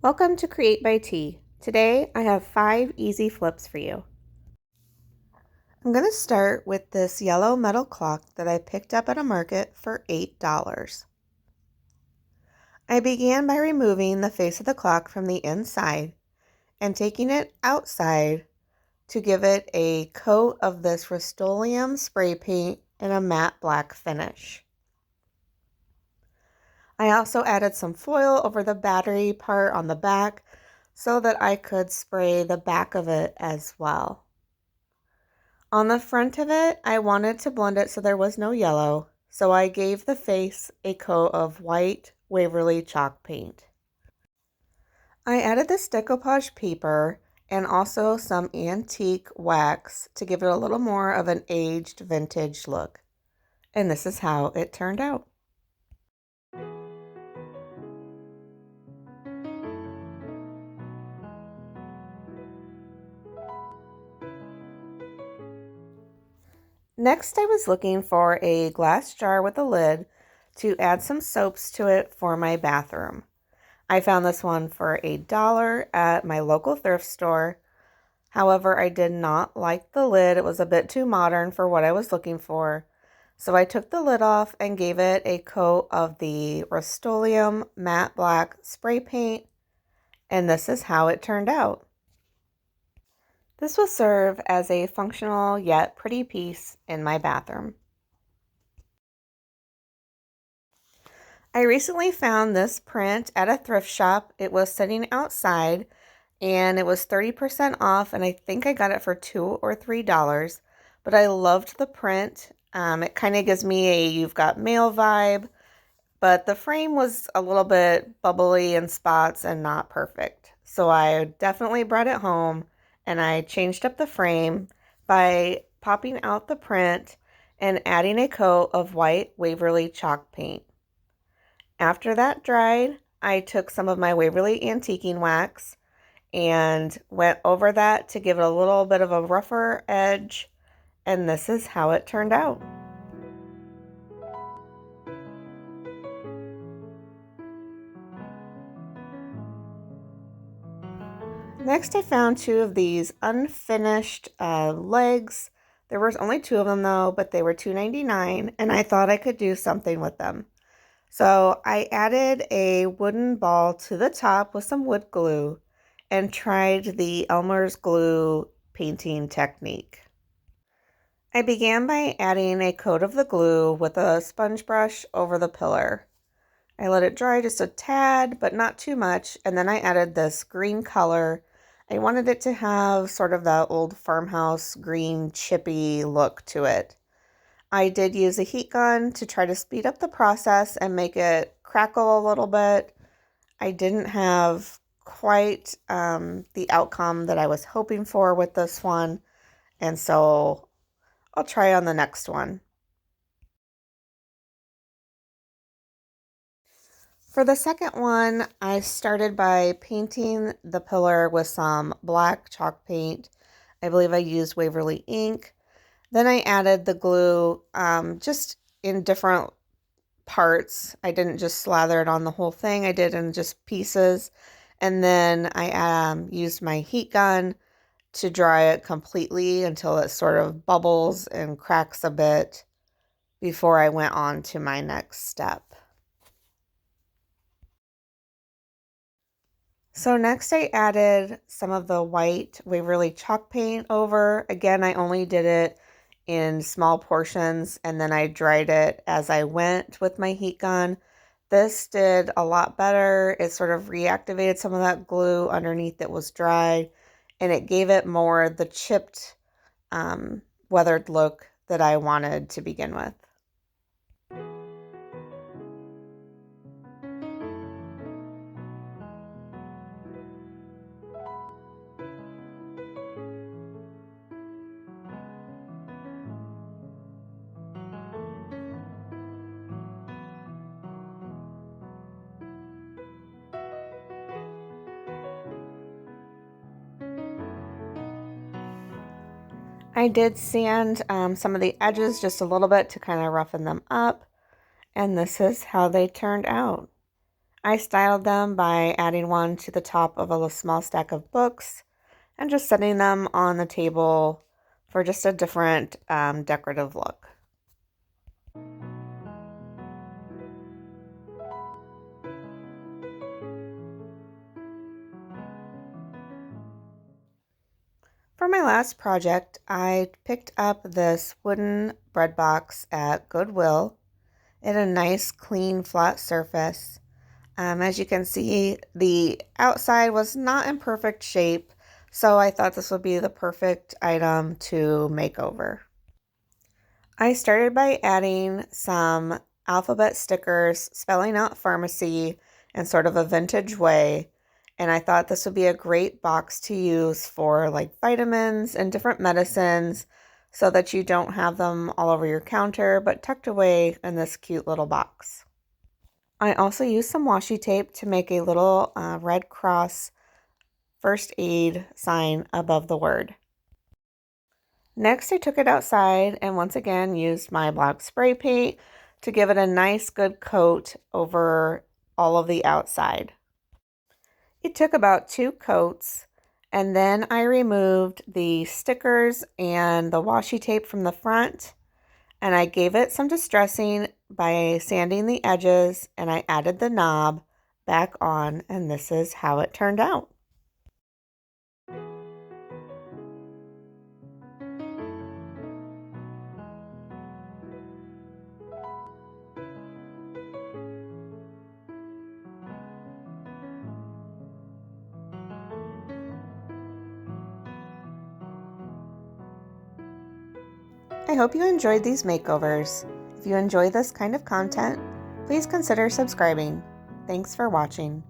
Welcome to Create by T. Today I have 5 easy flips for you. I'm going to start with this yellow metal clock that I picked up at a market for $8. I began by removing the face of the clock from the inside and taking it outside to give it a coat of this Rust-Oleum spray paint in a matte black finish. I also added some foil over the battery part on the back so that I could spray the back of it as well. On the front of it, I wanted to blend it so there was no yellow, so I gave the face a coat of white Waverly chalk paint. I added this decoupage paper and also some antique wax to give it a little more of an aged vintage look. And this is how it turned out. Next, I was looking for a glass jar with a lid to add some soaps to it for my bathroom. I found this one for $1 at my local thrift store. However, I did not like the lid. It was a bit too modern for what I was looking for. So I took the lid off and gave it a coat of the Rust-Oleum matte black spray paint, and this is how it turned out. This will serve as a functional yet pretty piece in my bathroom. I recently found this print at a thrift shop. It was sitting outside and it was 30% off, and I think I got it for $2 or $3, but I loved the print. It kind of gives me a you've got mail vibe, but the frame was a little bit bubbly in spots and not perfect. So I definitely brought it home and I changed up the frame by popping out the print and adding a coat of white Waverly chalk paint. After that dried, I took some of my Waverly antiquing wax and went over that to give it a little bit of a rougher edge, and this is how it turned out. Next, I found 2 of these unfinished legs. There was only 2 of them though, but they were $2.99, and I thought I could do something with them. So I added a wooden ball to the top with some wood glue and tried the Elmer's glue painting technique. I began by adding a coat of the glue with a sponge brush over the pillar. I let it dry just a tad, but not too much, and then I added this green color. I wanted it to have sort of that old farmhouse green chippy look to it. I did use a heat gun to try to speed up the process and make it crackle a little bit. I didn't have quite the outcome that I was hoping for with this one, and so I'll try on the next one. For the second one, I started by painting the pillar with some black chalk paint. I believe I used Waverly ink. Then I added the glue just in different parts. I didn't just slather it on the whole thing. I did in just pieces. And then I used my heat gun to dry it completely until it sort of bubbles and cracks a bit before I went on to my next step. So next I added some of the white Waverly chalk paint over. Again, I only did it in small portions and then I dried it as I went with my heat gun. This did a lot better. It sort of reactivated some of that glue underneath that was dry, and it gave it more the chipped, weathered look that I wanted to begin with. I did sand some of the edges just a little bit to kind of roughen them up, and this is how they turned out. I styled them by adding one to the top of a small stack of books and just setting them on the table for just a different decorative look. For my last project, I picked up this wooden bread box at Goodwill. It had a nice, clean, flat surface. As you can see, the outside was not in perfect shape, so I thought this would be the perfect item to make over. I started by adding some alphabet stickers spelling out pharmacy in sort of a vintage way. And I thought this would be a great box to use for like vitamins and different medicines so that you don't have them all over your counter, but tucked away in this cute little box. I also used some washi tape to make a little Red Cross first aid sign above the word. Next, I took it outside and once again used my black spray paint to give it a nice good coat over all of the outside. It took about 2 coats, and then I removed the stickers and the washi tape from the front, and I gave it some distressing by sanding the edges, and I added the knob back on, and this is how it turned out. I hope you enjoyed these makeovers. If you enjoy this kind of content, please consider subscribing. Thanks for watching.